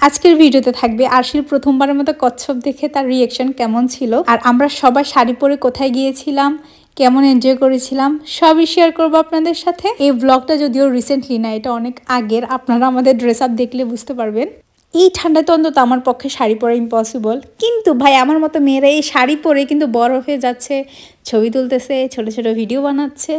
আজকের ভিডিওতে থাকবে আরশির প্রথমবারের মতো কচ্ছপ দেখে তার রিঅ্যাকশন কেমন ছিল, আর আমরা সবাই শাড়ি পরে কোথায় গিয়েছিলাম, কেমন এনজয় করেছিলাম সবই শেয়ার করবো আপনাদের সাথে। এই ব্লগটা যদিও রিসেন্টলি না, এটা অনেক আগের, আপনারা আমাদের ড্রেস আপ দেখলে বুঝতে পারবেন। এই ঠান্ডাতে অন্তত আমার পক্ষে শাড়ি পরা ইম্পসিবল, কিন্তু ভাই আমার মতো মেয়েরা এই শাড়ি পরে কিন্তু বড় হয়ে যাচ্ছে, ছবি তুলতেছে, ছোট ছোট ভিডিও বানাচ্ছে,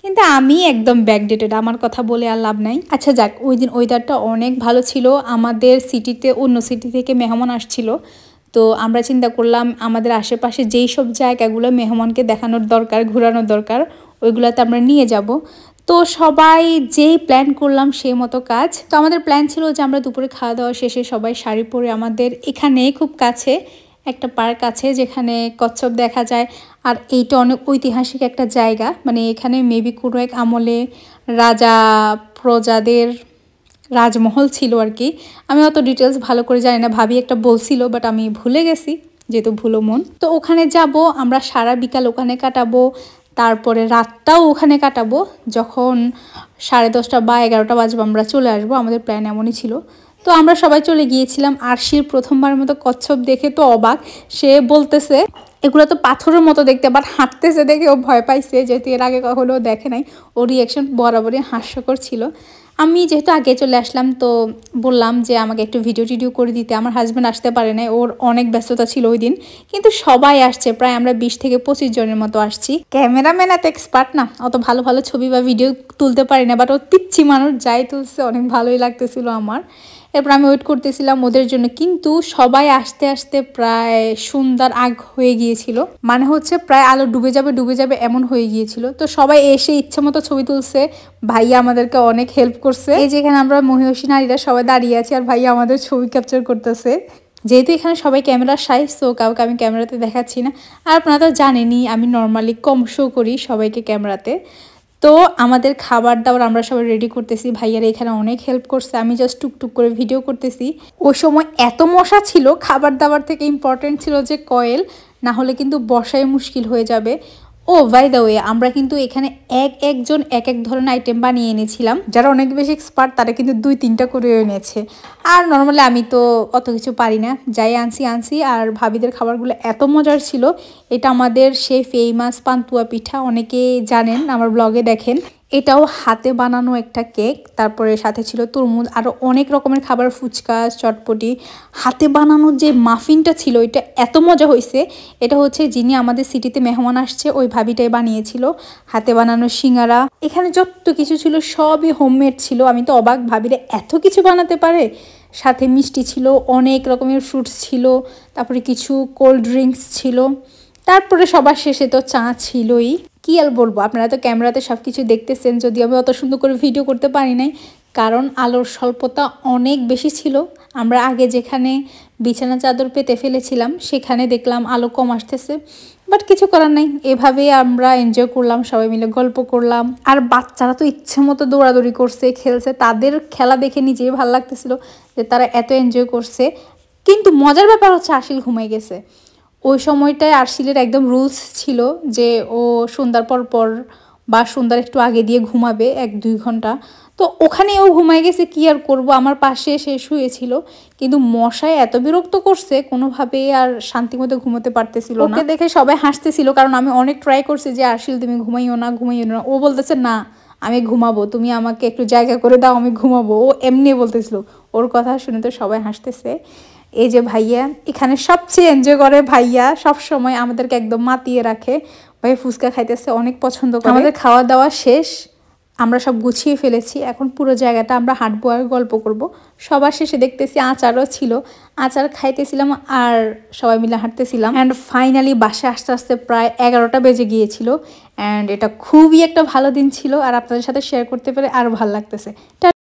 কিন্তু আমি একদম ব্যাকডেটেড, আমার কথা বলে আর লাভ নাই। আচ্ছা যাক, ওই দিন ওয়েদারটা অনেক ভালো ছিল, আমাদের সিটিতে অন্য সিটি থেকে মেহমান আসছিল, তো আমরা চিন্তা করলাম আমাদের আশেপাশে যেই সব জায়গাগুলো মেহমানকে দেখানোর দরকার, ঘোরানোর দরকার, ওইগুলোতে আমরা নিয়ে যাব। তো সবাই যেই প্ল্যান করলাম সেই মতো কাজ। তো আমাদের প্ল্যান ছিল যে আমরা দুপুরে খাওয়া দাওয়া শেষে সবাই শাড়ি পরে আমাদের এখানে খুব কাছে একটা পার্ক আছে যেখানে কচ্ছপ দেখা যায়, আর এইটা অনেক ঐতিহাসিক একটা জায়গা, মানে এখানে মেবি কোনো এক আমলে রাজা প্রজাদের রাজমহল ছিল আর কি। আমি অত ডিটেলস ভালো করে জানি না, ভাবি একটা বলছিল বাট আমি ভুলে গেছি, যেহেতু ভুলো মন। তো ওখানে যাব, আমরা সারা বিকাল ওখানে কাটাবো, তারপরে রাতটাও ওখানে কাটাবো। যখন 10:30 বা 11টা বাজবে আমরা চলে আসবো, আমাদের প্ল্যান এমনই ছিল। তো আমরা সবাই চলে গিয়েছিলাম। আরশির প্রথমবারের মতো কচ্ছপ দেখে তো অবাক, সে বলতেছে এগুলো তো পাথরের মতো দেখতে, আবার হাঁটতেছে দেখে ও ভয় পাইছে, যেহেতু এর আগে কখনো দেখে নাই। ওর রিয়াকশন বরাবরই হাস্যকর ছিল। আমি যেহেতু আগে চলে আসলাম, তো বললাম যে আমাকে একটু ভিডিও করে দিতে। আমার হাজব্যান্ড আসতে পারে নাই, ওর অনেক ব্যস্ততা ছিল ওই দিন, কিন্তু সবাই আসছে, প্রায় আমরা 20 থেকে 25 জনের মতো আসছি। ক্যামেরাম্যান এত এক্সপার্ট না, অত ভালো ভালো ছবি বা ভিডিও তুলতে পারি না, বাট ও পিচ্ছি মানুষ, যাই তুলছে অনেক ভালোই লাগতেছিল আমার। এরপর আমি ওয়েট করতেছিলাম ওদের জন্য, কিন্তু সবাই আসতে আসতে প্রায় সন্ধ্যার আগ হয়ে গিয়েছিল, মানে হচ্ছে প্রায় আলো ডুবে যাবে এমন হয়ে গিয়েছিল। তো সবাই এসে ইচ্ছে মতো ছবি তুলছে, ভাইয়া আমাদেরকে অনেক হেল্প করছে। এই যেখানে আমরা মহিষী নারীরা সবাই দাঁড়িয়ে আছি আর ভাইয়া আমাদের ছবি ক্যাপচার করতেছে। যেহেতু এখানে সবাই ক্যামেরা শাই, সো কাউকে আমি ক্যামেরাতে দেখাচ্ছি না, আর আপনারা তো জানেনই আমি নর্মালি কম শো করি সবাইকে ক্যামেরাতে। তো আমাদের খাবার দাবার আমরা সবাই রেডি করতেছি, ভাইয়ারা এখানে অনেক হেল্প করছে, আমি জাস্ট টুকটুক করে ভিডিও করতেছি। ওই সময় এত মশা ছিল, খাবার দাবার থেকে ইম্পর্টেন্ট ছিল যে কয়েল, না হলে কিন্তু বসাই মুশকিল হয়ে যাবে। ও বাই দ্য ওয়ে, আমরা কিন্তু এখানে একজন এক ধরনের আইটেম বানিয়ে এনেছিলাম, যারা অনেক বেশি এক্সপার্ট তারা কিন্তু 2-3টা করে এনেছে, আর নর্মালি আমি তো অত কিছু পারি না, যাই আনছি। আর ভাবিদের খাবারগুলো এত মজার ছিল। এটা আমাদের সেই ফেমাস পান্তুয়া পিঠা, অনেকে জানেন, আমার ব্লগে দেখেন। এটাও হাতে বানানো একটা কেক, তারপরে সাথে ছিল তরমুজ, আরও অনেক রকমের খাবার, ফুচকা, চটপটি। হাতে বানানো যে মাফিনটা ছিল এটা এত মজা হয়েছে। এটা হচ্ছে যিনি আমাদের সিটিতে মেহমান আসছে ওই ভাবিটাই বানিয়েছিল। হাতে বানানো সিঙ্গারা, এখানে যত কিছু ছিল সবই হোমমেড ছিল। আমি তো অবাক, ভাবিরে এত কিছু বানাতে পারে। সাথে মিষ্টি ছিল, অনেক রকমের ফ্রুটস ছিল, তারপরে কিছু কোল্ড ড্রিঙ্কস ছিল, তারপরে সবার শেষে তো চা ছিলই। কি আর বলবো, আপনারা তো ক্যামেরাতে সব কিছু দেখতেছেন, যদি আমি অত সুন্দর করে ভিডিও করতে পারি নাই, কারণ আলোর স্বল্পতা অনেক বেশি ছিল। আমরা আগে যেখানে বিছানা চাদর পেতে ফেলেছিলাম সেখানে দেখলাম আলো কম আসতেছে, বাট কিছু করার নাই, এভাবেই আমরা এনজয় করলাম, সবাই মিলে গল্প করলাম। আর বাচ্চারা তো ইচ্ছে মতো দৌড়াদৌড়ি করছে, খেলছে, তাদের খেলা দেখে নিজেই ভালো লাগতেছিল যে তারা এত এনজয় করছে। কিন্তু মজার ব্যাপার হচ্ছে আরশিল ঘুমাই গেছে। ওই সময়টায় আরশিলের একদম রুলস ছিল যে ও সন্ধ্যার পর বা সন্ধ্যার একটু আগে দিয়ে ঘুমাবে 1-2 ঘন্টা। তো ওখানে ও ঘুমাই গেছে, কি আর করব, আমার পাশে সে শুয়েছিল, কিন্তু মশায় এত বিরক্ত করছে, কোনোভাবে আর শান্তি মতো ঘুমোতে পারতেছিল না। ওকে দেখে সবাই হাসতেছিল, কারণ আমি অনেক ট্রাই করছি যে আরশিল তুমি ঘুমাইও না। ও বলতেছে না আমি ঘুমাবো, তুমি আমাকে একটু জায়গা করে দাও, আমি ঘুমাবো। ও এমনি বলতেছিল, ওর কথা শুনে তো সবাই হাসতেছে। এই যে ভাইয়া এখানে সবচেয়ে এনজয় করে, ভাইয়া সব সময় আমাদেরকে একদম মাতিয়ে রাখে। ভাই ফুচকা খাইতেছে, অনেক পছন্দ করে। আমাদের খাওয়া দাওয়া শেষ, আমরা সব গুছিয়ে ফেলেছি, এখন পুরো জায়গাটা আমরা হাঁটবো আর গল্প করব। সবার শেষে দেখতেছি আচারও ছিল, আচার খাইতেছিলাম আর সবাই মিলে হাঁটতেছিলাম। অ্যান্ড ফাইনালি বাসে আস্তে আস্তে প্রায় 11টা বেজে গিয়েছিল। অ্যান্ড এটা খুবই একটা ভালো দিন ছিল, আর আপনাদের সাথে শেয়ার করতে পেরে আরও ভালো লাগতেছে।